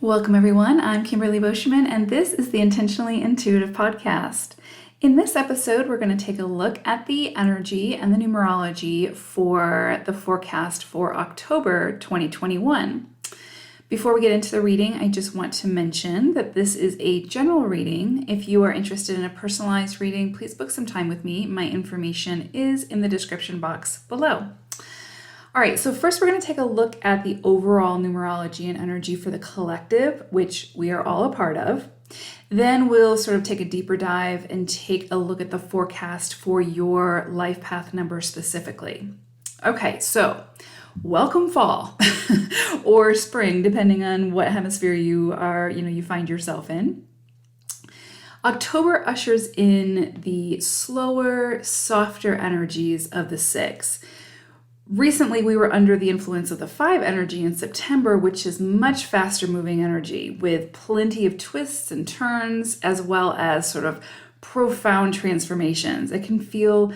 Welcome, everyone. I'm Kimberly Boschman, and this is the Intentionally Intuitive Podcast. In this episode, we're going to take a look at the energy and the numerology for the forecast for October 2021. Before we get into the reading, I just want to mention that this is a general reading. If you are interested in a personalized reading, please book some time with me. My information is in the description box below. All right, so first we're going to take a look at the overall numerology and energy for the collective, which we are all a part of. Then we'll sort of take a deeper dive and take a look at the forecast for your life path number specifically. Okay, so welcome fall or spring, depending on what hemisphere you find yourself in. October ushers in the slower, softer energies of the six. Recently, we were under the influence of the 5 energy in September, which is much faster moving energy with plenty of twists and turns, as well as sort of profound transformations. It can feel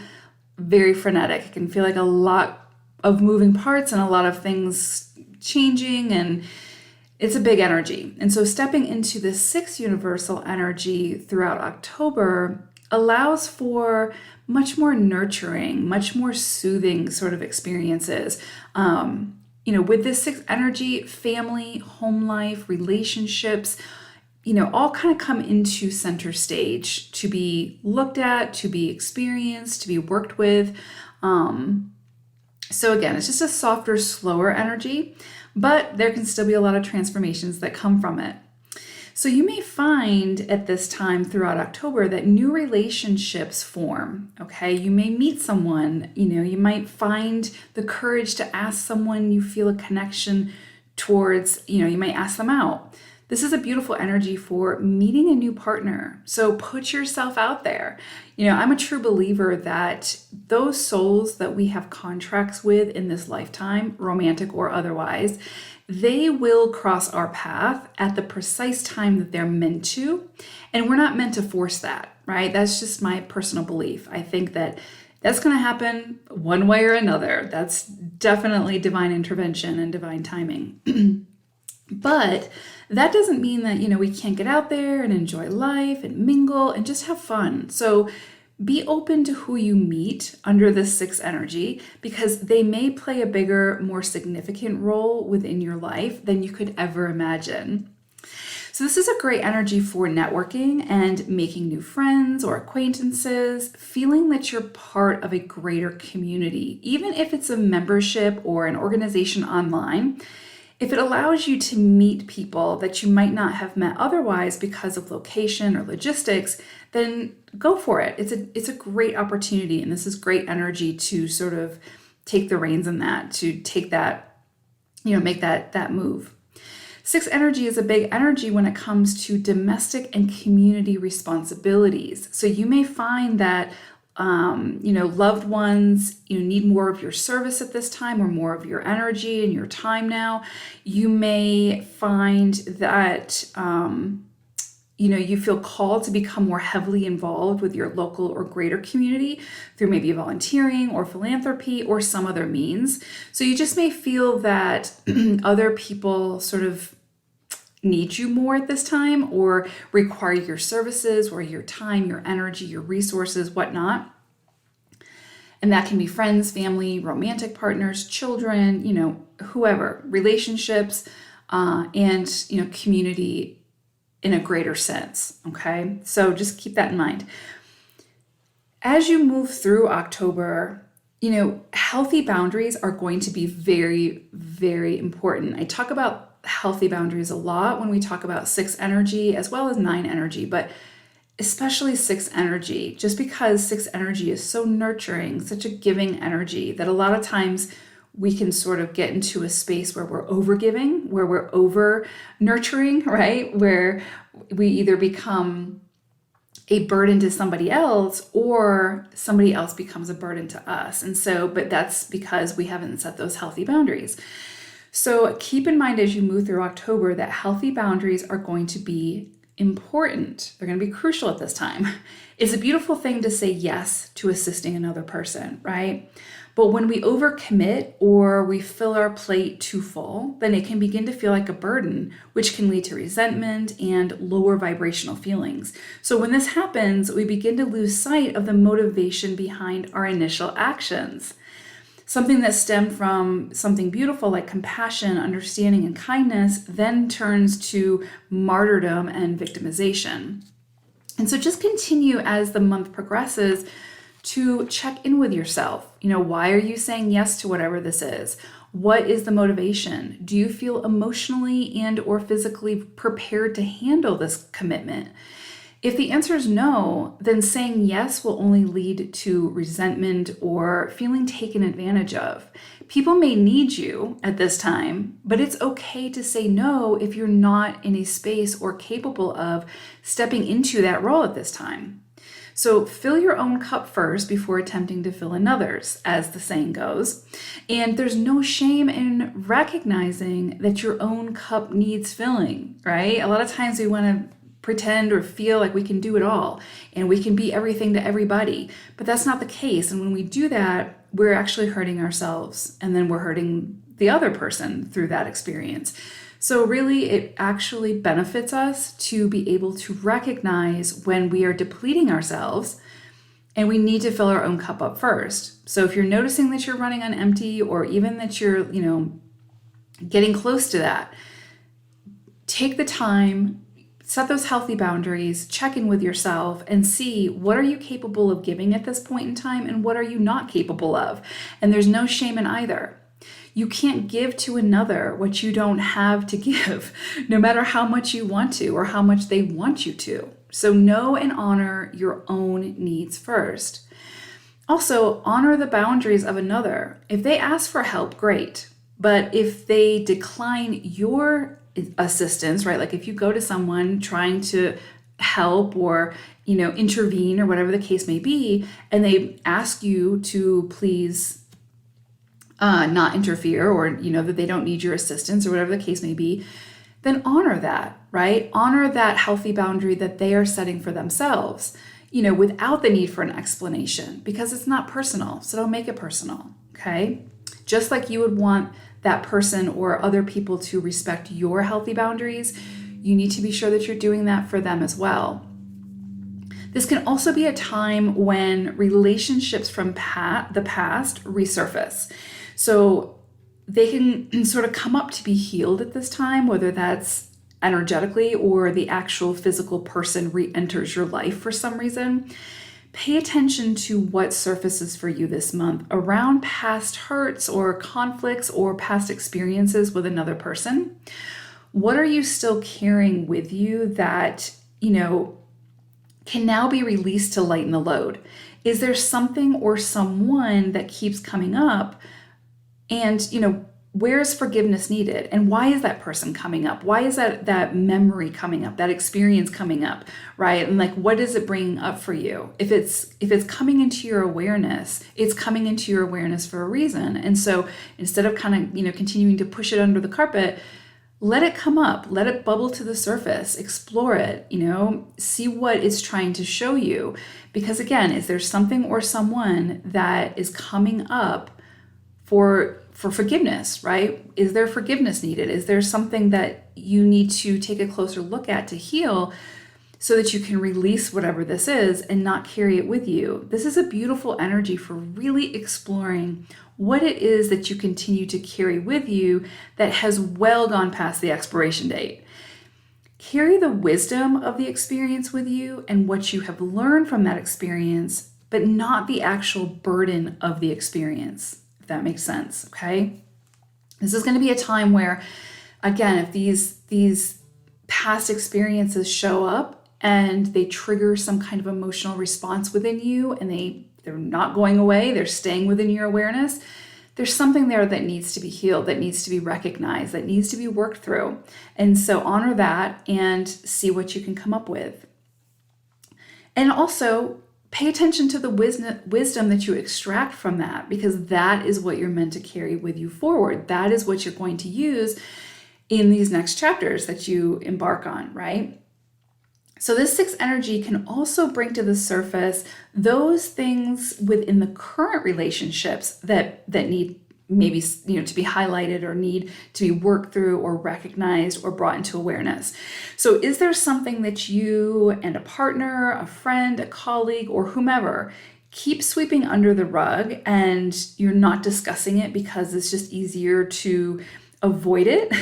very frenetic. It can feel like a lot of moving parts and a lot of things changing, and it's a big energy. And so stepping into the 6 universal energy throughout October allows for much more nurturing, much more soothing sort of experiences. With this 6 energy, family, home life, relationships, all kind of come into center stage to be looked at, to be experienced, to be worked with. So again, it's just a softer, slower energy, but there can still be a lot of transformations that come from it. So you may find at this time throughout October that new relationships form, okay? You may meet someone, you might find the courage to ask someone you feel a connection towards, you might ask them out. This is a beautiful energy for meeting a new partner. So put yourself out there. I'm a true believer that those souls that we have contracts with in this lifetime, romantic or otherwise, they will cross our path at the precise time that they're meant to. And we're not meant to force that, right? That's just my personal belief. I think that that's going to happen one way or another. That's definitely divine intervention and divine timing. But that doesn't mean that, we can't get out there and enjoy life and mingle and just have fun. So be open to who you meet under this 6 energy, because they may play a bigger, more significant role within your life than you could ever imagine. So this is a great energy for networking and making new friends or acquaintances, feeling that you're part of a greater community, even if it's a membership or an organization online. If it allows you to meet people that you might not have met otherwise because of location or logistics, then go for it. It's a great opportunity, and this is great energy to sort of take the reins in that, to take that, make that move. 6 energy is a big energy when it comes to domestic and community responsibilities. So you may find that loved ones, need more of your service at this time, or more of your energy and your time now. You may find that, you feel called to become more heavily involved with your local or greater community through maybe volunteering or philanthropy or some other means. So you just may feel that other people sort of need you more at this time, or require your services or your time, your energy, your resources, whatnot. And that can be friends, family, romantic partners, children, whoever, relationships, and, community in a greater sense. Okay. So just keep that in mind. As you move through October, healthy boundaries are going to be very, very important. I talk about healthy boundaries a lot when we talk about 6 energy as well as 9 energy, but especially 6 energy, just because 6 energy is so nurturing, such a giving energy, that a lot of times we can sort of get into a space where we're over giving, where we're over nurturing, right? Where we either become a burden to somebody else, or somebody else becomes a burden to us. And so, but that's because we haven't set those healthy boundaries. So keep in mind as you move through October that healthy boundaries are going to be important, they're going to be crucial at this time. It's a beautiful thing to say yes to assisting another person, right? But when we overcommit or we fill our plate too full, then it can begin to feel like a burden, which can lead to resentment and lower vibrational feelings. So when this happens, we begin to lose sight of the motivation behind our initial actions. Something that stemmed from something beautiful like compassion, understanding, and kindness then turns to martyrdom and victimization. And so just continue as the month progresses to check in with yourself. Why are you saying yes to whatever this is? What is the motivation? Do you feel emotionally and or physically prepared to handle this commitment? If the answer is no, then saying yes will only lead to resentment or feeling taken advantage of. People may need you at this time, but it's okay to say no if you're not in a space or capable of stepping into that role at this time. So fill your own cup first before attempting to fill another's, as the saying goes. And there's no shame in recognizing that your own cup needs filling, right? A lot of times we want to pretend or feel like we can do it all and we can be everything to everybody, but that's not the case. And when we do that, we're actually hurting ourselves, and then we're hurting the other person through that experience. So really, it actually benefits us to be able to recognize when we are depleting ourselves and we need to fill our own cup up first. So if you're noticing that you're running on empty, or even that you're, getting close to that, take the time, set those healthy boundaries, check in with yourself, and see what are you capable of giving at this point in time and what are you not capable of. And there's no shame in either. You can't give to another what you don't have to give, no matter how much you want to or how much they want you to. So know and honor your own needs first. Also, honor the boundaries of another. If they ask for help, great. But if they decline your assistance, right? Like if you go to someone trying to help or, intervene or whatever the case may be, and they ask you to please not interfere, or, that they don't need your assistance or whatever the case may be, then honor that, right? Honor that healthy boundary that they are setting for themselves, without the need for an explanation, because it's not personal. So don't make it personal, okay? Just like you would want that person or other people to respect your healthy boundaries, you need to be sure that you're doing that for them as well. This can also be a time when relationships from the past resurface. So they can sort of come up to be healed at this time, whether that's energetically or the actual physical person re-enters your life for some reason. Pay attention to what surfaces for you this month around past hurts or conflicts or past experiences with another person. What are you still carrying with you that, can now be released to lighten the load? Is there something or someone that keeps coming up? And, where is forgiveness needed? And why is that person coming up? Why is that memory coming up, that experience coming up, right? And like, what is it bringing up for you? If it's coming into your awareness, it's coming into your awareness for a reason. And so instead of kind of, continuing to push it under the carpet, let it come up, let it bubble to the surface, explore it, see what it's trying to show you. Because again, is there something or someone that is coming up for forgiveness, right? Is there forgiveness needed? Is there something that you need to take a closer look at to heal so that you can release whatever this is and not carry it with you? This is a beautiful energy for really exploring what it is that you continue to carry with you that has well gone past the expiration date. Carry the wisdom of the experience with you and what you have learned from that experience, but not the actual burden of the experience. That makes sense, okay? This is going to be a time where, again, if these past experiences show up and they trigger some kind of emotional response within you and they're not going away, they're staying within your awareness, there's something there that needs to be healed, that needs to be recognized, that needs to be worked through. And so honor that and see what you can come up with. And also, pay attention to the wisdom that you extract from that, because that is what you're meant to carry with you forward. That is what you're going to use in these next chapters that you embark on, right? So this sixth energy can also bring to the surface those things within the current relationships that need maybe to be highlighted or need to be worked through or recognized or brought into awareness. So is there something that you and a partner, a friend, a colleague, or whomever keep sweeping under the rug and you're not discussing it because it's just easier to avoid it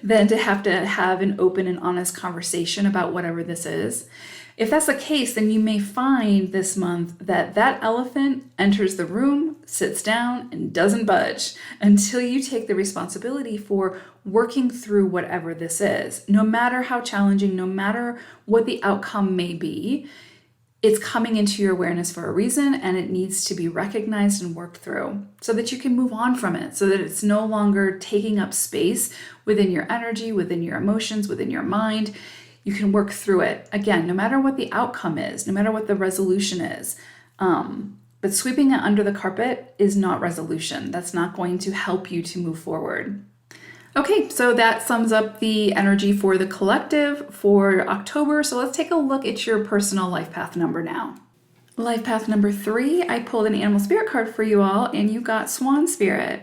than to have an open and honest conversation about whatever this is? If that's the case, then you may find this month that elephant enters the room, sits down, and doesn't budge until you take the responsibility for working through whatever this is. No matter how challenging, no matter what the outcome may be, it's coming into your awareness for a reason, and it needs to be recognized and worked through so that you can move on from it, so that it's no longer taking up space within your energy, within your emotions, within your mind. You can work through it. Again, no matter what the outcome is, no matter what the resolution is. But sweeping it under the carpet is not resolution. That's not going to help you to move forward. Okay, so that sums up the energy for the collective for October. So let's take a look at your personal life path number now. Life path number 3, I pulled an animal spirit card for you all, and you got Swan Spirit.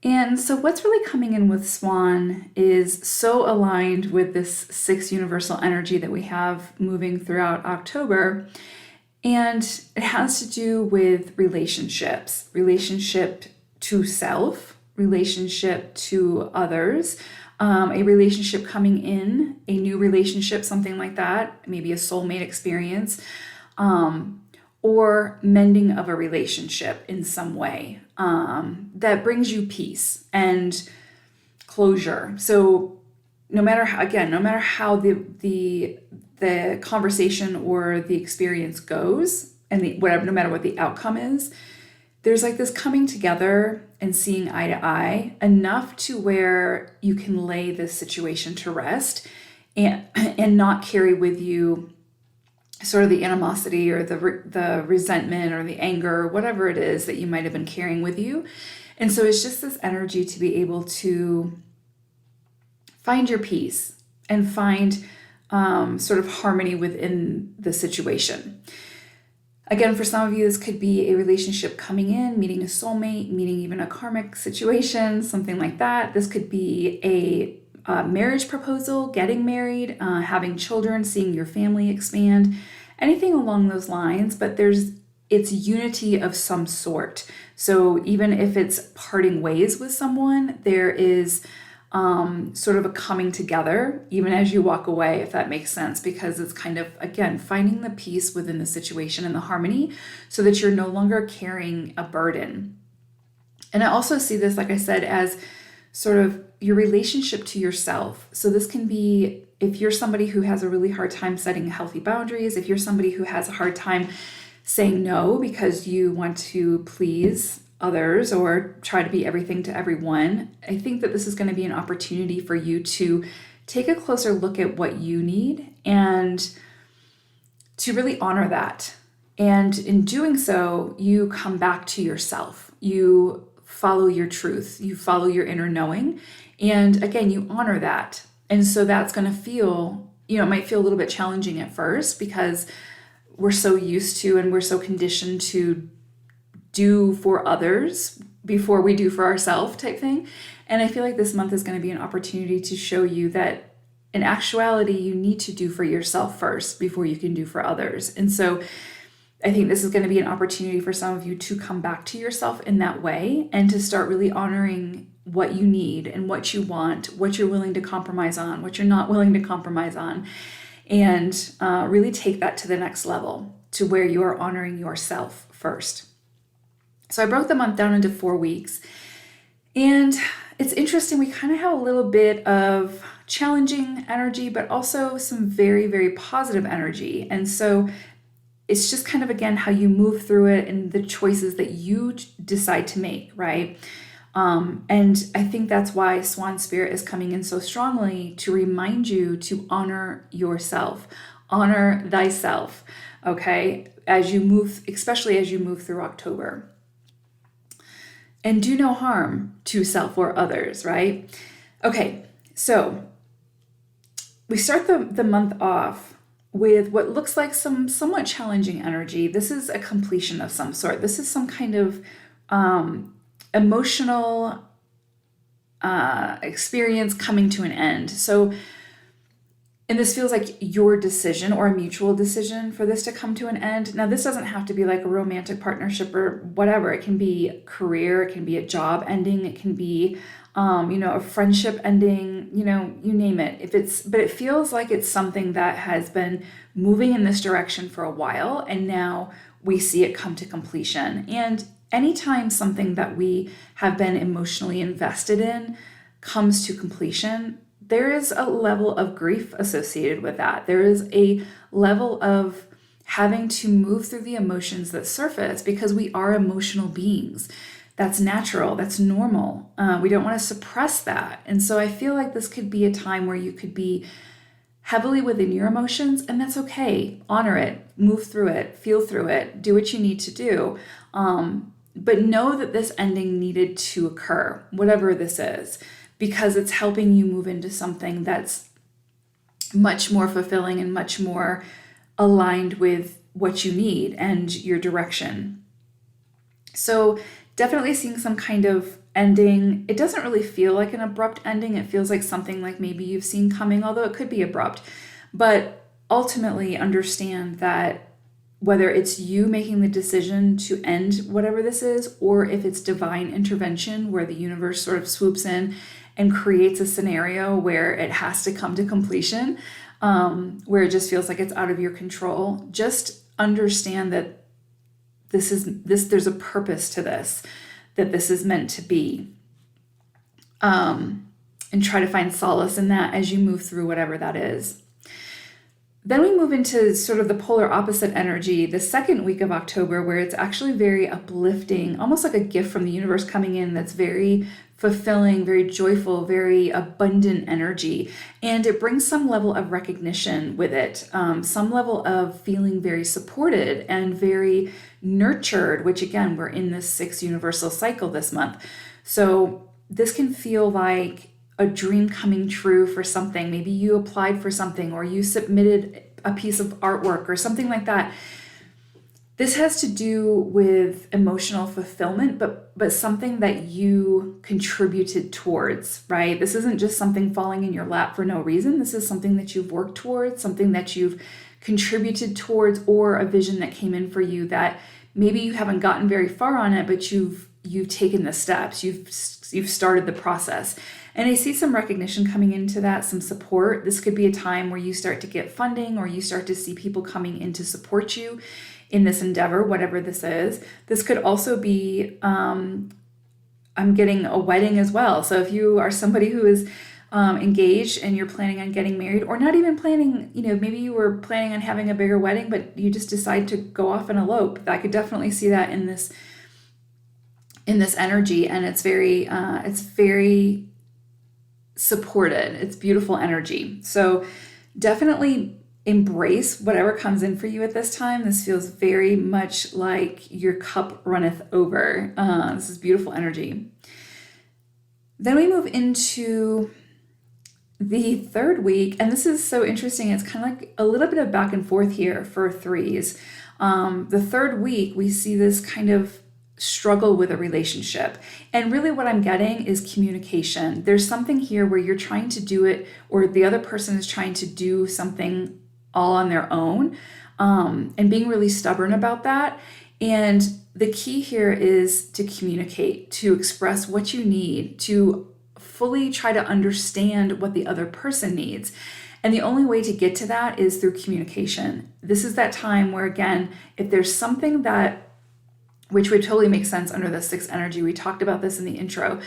And so what's really coming in with Swan is so aligned with this 6 universal energy that we have moving throughout October. And it has to do with relationships, relationship to self, relationship to others, a relationship coming in, a new relationship, something like that, maybe a soulmate experience, or mending of a relationship in some way that brings you peace and closure. So no matter how the conversation or the experience goes, and no matter what the outcome is, there's like this coming together and seeing eye to eye enough to where you can lay this situation to rest and not carry with you sort of the animosity or the resentment or the anger or whatever it is that you might have been carrying with you. And so it's just this energy to be able to find your peace and find sort of harmony within the situation. Again, for some of you, this could be a relationship coming in, meeting a soulmate, meeting even a karmic situation, something like that. This could be a marriage proposal, getting married, having children, seeing your family expand, anything along those lines. But it's unity of some sort. So even if it's parting ways with someone, there is sort of a coming together, even as you walk away, if that makes sense, because it's kind of, again, finding the peace within the situation and the harmony so that you're no longer carrying a burden. And I also see this, like I said, as sort of your relationship to yourself. So this can be if you're somebody who has a really hard time setting healthy boundaries, if you're somebody who has a hard time saying no because you want to please others or try to be everything to everyone, I think that this is going to be an opportunity for you to take a closer look at what you need and to really honor that. And in doing so, you come back to yourself. You follow your truth. You follow your inner knowing. And again, you honor that. And so that's going to feel, it might feel a little bit challenging at first because we're so used to and we're so conditioned to do for others before we do for ourselves type thing. And I feel like this month is going to be an opportunity to show you that in actuality, you need to do for yourself first before you can do for others. And so I think this is going to be an opportunity for some of you to come back to yourself in that way and to start really honoring what you need and what you want, what you're willing to compromise on, what you're not willing to compromise on, and really take that to the next level to where you are honoring yourself first. So I broke the month down into 4 weeks, and it's interesting. We kind of have a little bit of challenging energy, but also some very, very positive energy. And so it's just kind of, again, how you move through it and the choices that you decide to make, right? And I think that's why Swan Spirit is coming in so strongly to remind you to honor yourself, honor thyself, okay? As you move, especially as you move through October. And do no harm to self or others, right? Okay, so we start the month off with what looks like some somewhat challenging energy. This is a completion of some sort. This is some kind of emotional experience coming to an end. So, and this feels like your decision or a mutual decision for this to come to an end. Now, this doesn't have to be like a romantic partnership or whatever. It can be a career, it can be a job ending, it can be, a friendship ending, you name it. But it feels like it's something that has been moving in this direction for a while, and now we see it come to completion. And anytime something that we have been emotionally invested in comes to completion, there is a level of grief associated with that. There is a level of having to move through the emotions that surface because we are emotional beings. That's natural. That's normal. We don't want to suppress that. And so I feel like this could be a time where you could be heavily within your emotions, and that's okay. Honor it, move through it, feel through it, do what you need to do. But know that this ending needed to occur, whatever this is, because it's helping you move into something that's much more fulfilling and much more aligned with what you need and your direction. So definitely seeing some kind of ending. It doesn't really feel like an abrupt ending. It feels like something like maybe you've seen coming, although it could be abrupt. But ultimately understand that whether it's you making the decision to end whatever this is, or if it's divine intervention where the universe sort of swoops in and creates a scenario where it has to come to completion, where it just feels like it's out of your control, just understand that there's a purpose to this, that this is meant to be. And try to find solace in that as you move through whatever that is. Then we move into sort of the polar opposite energy, the second week of October, where it's actually very uplifting, almost like a gift from the universe coming in that's very fulfilling, very joyful, very abundant energy. And it brings some level of recognition with it, some level of feeling very supported and very nurtured, which again, we're in this 6 universal cycle this month. So this can feel like a dream coming true for something. Maybe you applied for something or you submitted a piece of artwork or something like that. This has to do with emotional fulfillment, but something that you contributed towards, right? This isn't just something falling in your lap for no reason. This is something that you've worked towards, something that you've contributed towards, or a vision that came in for you that maybe you haven't gotten very far on it, but you've taken the steps, you've started the process. And I see some recognition coming into that, some support. This could be a time where you start to get funding or you start to see people coming in to support you in this endeavor, whatever this is. This could also be, I'm getting a wedding as well. So if you are somebody who is engaged and you're planning on getting married, or not even planning, maybe you were planning on having a bigger wedding, but you just decide to go off and elope. I could definitely see that in this energy, and it's very supported. It's beautiful energy. So definitely embrace whatever comes in for you at this time. This feels very much like your cup runneth over. This is beautiful energy. Then we move into the third week, and this is so interesting. It's kind of like a little bit of back and forth here for 3s. The third week, we see this kind of struggle with a relationship. And really what I'm getting is communication. There's something here where you're trying to do it, or the other person is trying to do something all on their own, and being really stubborn about that. And the key here is to communicate, to express what you need, to fully try to understand what the other person needs. And the only way to get to that is through communication. This is that time where, again, if there's something which would totally make sense under the 6 energy, we talked about this in the intro.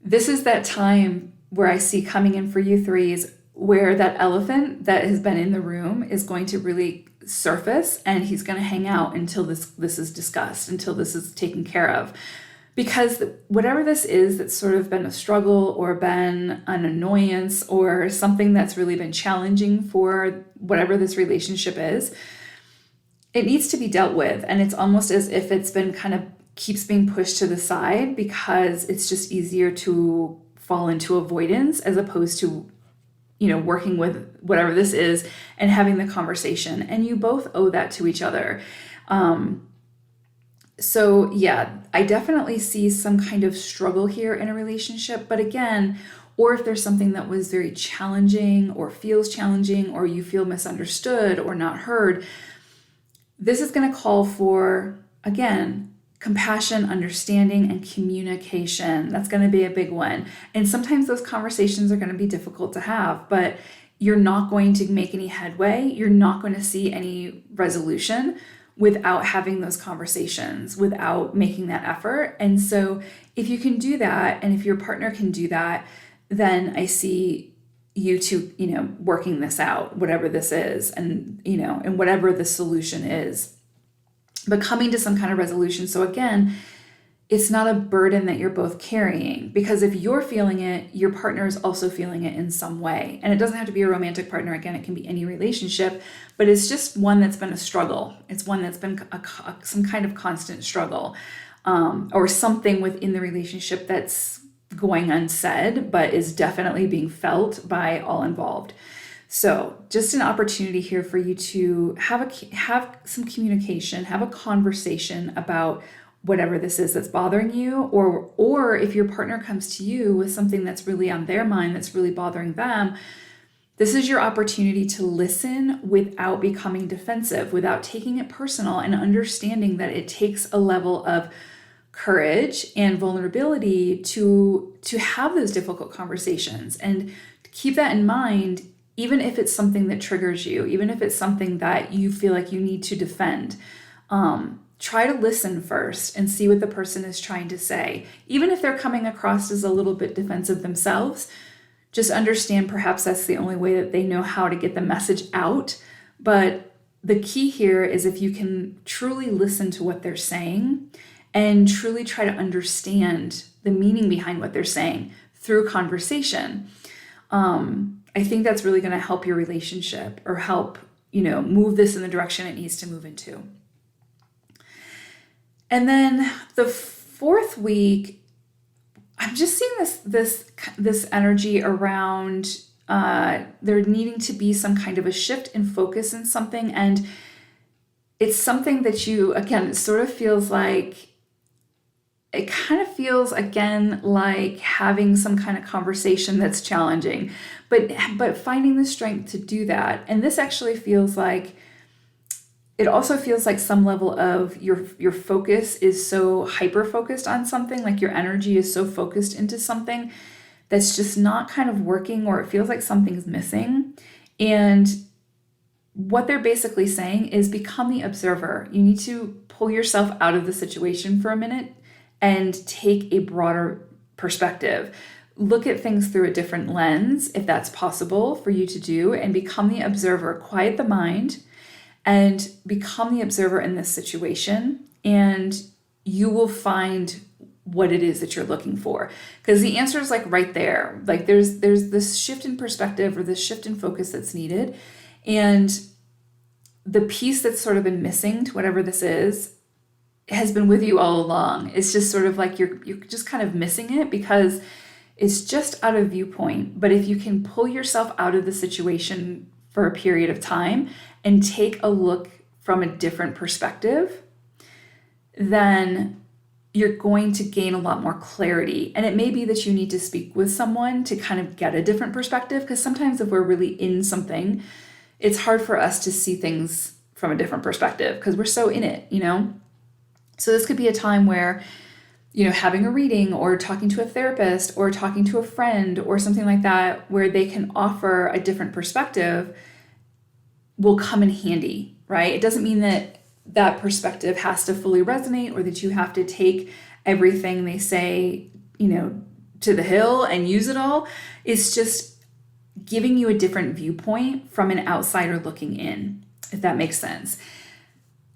This is that time where I see coming in for you 3s, where that elephant that has been in the room is going to really surface, and he's going to hang out until this is discussed, until this is taken care of. Because whatever this is that's sort of been a struggle or been an annoyance or something that's really been challenging for whatever this relationship is, it needs to be dealt with. And it's almost as if it's been kind of keeps being pushed to the side because it's just easier to fall into avoidance as opposed to working with whatever this is and having the conversation. And you both owe that to each other. So yeah, I definitely see some kind of struggle here in a relationship. But again, or if there's something that was very challenging or feels challenging, or you feel misunderstood or not heard, this is going to call for, again, compassion, understanding, and communication. That's going to be a big one. And sometimes those conversations are going to be difficult to have, but you're not going to make any headway. You're not going to see any resolution without having those conversations, without making that effort. And so if you can do that, and if your partner can do that, then I see you two, working this out, whatever this is, and, and whatever the solution is, but coming to some kind of resolution. So again, it's not a burden that you're both carrying, because if you're feeling it, your partner is also feeling it in some way. And it doesn't have to be a romantic partner. Again, it can be any relationship, but it's just one that's been a struggle. It's one that's been some kind of constant struggle, or something within the relationship that's going unsaid, but is definitely being felt by all involved. So just an opportunity here for you to have some communication, have a conversation about whatever this is that's bothering you, or if your partner comes to you with something that's really on their mind, that's really bothering them, this is your opportunity to listen without becoming defensive, without taking it personal, and understanding that it takes a level of courage and vulnerability to have those difficult conversations. And keep that in mind, even if it's something that triggers you, even if it's something that you feel like you need to defend. Try to listen first and see what the person is trying to say. Even if they're coming across as a little bit defensive themselves, just understand perhaps that's the only way that they know how to get the message out. But the key here is if you can truly listen to what they're saying and truly try to understand the meaning behind what they're saying through conversation, I think that's really going to help your relationship, or help, move this in the direction it needs to move into. And then the fourth week, I'm just seeing this energy around there needing to be some kind of a shift in focus in something. And it's something that it sort of feels like, it kind of feels again like having some kind of conversation that's challenging, but finding the strength to do that. And this actually feels like, it also feels like some level of your focus is so hyper focused on something, like your energy is so focused into something that's just not kind of working, or it feels like something's missing. And what they're basically saying is become the observer. You need to pull yourself out of the situation for a minute and take a broader perspective. Look at things through a different lens, if that's possible for you to do, and become the observer. Quiet the mind and become the observer in this situation, and you will find what it is that you're looking for. Because the answer is like right there. Like there's this shift in perspective, or this shift in focus that's needed. And the piece that's sort of been missing to whatever this is has been with you all along. It's just sort of like you're just kind of missing it because it's just out of viewpoint. But if you can pull yourself out of the situation for a period of time and take a look from a different perspective, then you're going to gain a lot more clarity. And it may be that you need to speak with someone to kind of get a different perspective, because sometimes if we're really in something, it's hard for us to see things from a different perspective because we're so in it, So this could be a time where, having a reading, or talking to a therapist, or talking to a friend, or something like that, where they can offer a different perspective, will come in handy, right? It doesn't mean that perspective has to fully resonate, or that you have to take everything they say, to the hill and use it all. It's just giving you a different viewpoint from an outsider looking in, if that makes sense.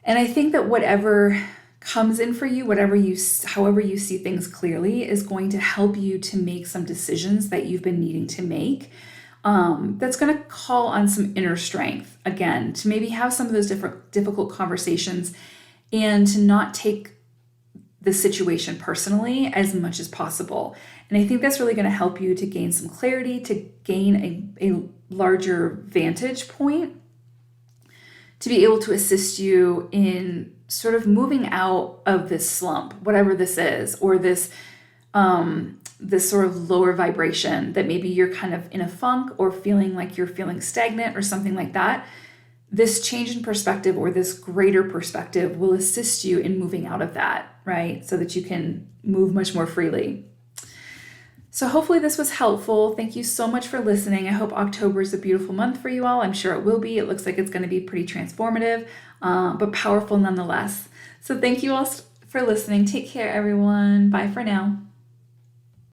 And I think that whatever comes in for you, however you see things clearly, is going to help you to make some decisions that you've been needing to make. That's going to call on some inner strength, again, to maybe have some of those difficult conversations, and to not take the situation personally as much as possible. And I think that's really going to help you to gain some clarity, to gain a larger vantage point, to be able to assist you in sort of moving out of this slump, whatever this is, or this sort of lower vibration that maybe you're kind of in a funk or feeling like you're feeling stagnant or something like that. This change in perspective or this greater perspective will assist you in moving out of that, right? So that you can move much more freely. So hopefully this was helpful. Thank you so much for listening. I hope October is a beautiful month for you all. I'm sure it will be. It looks like it's going to be pretty transformative, but powerful nonetheless. So thank you all for listening. Take care, everyone. Bye for now.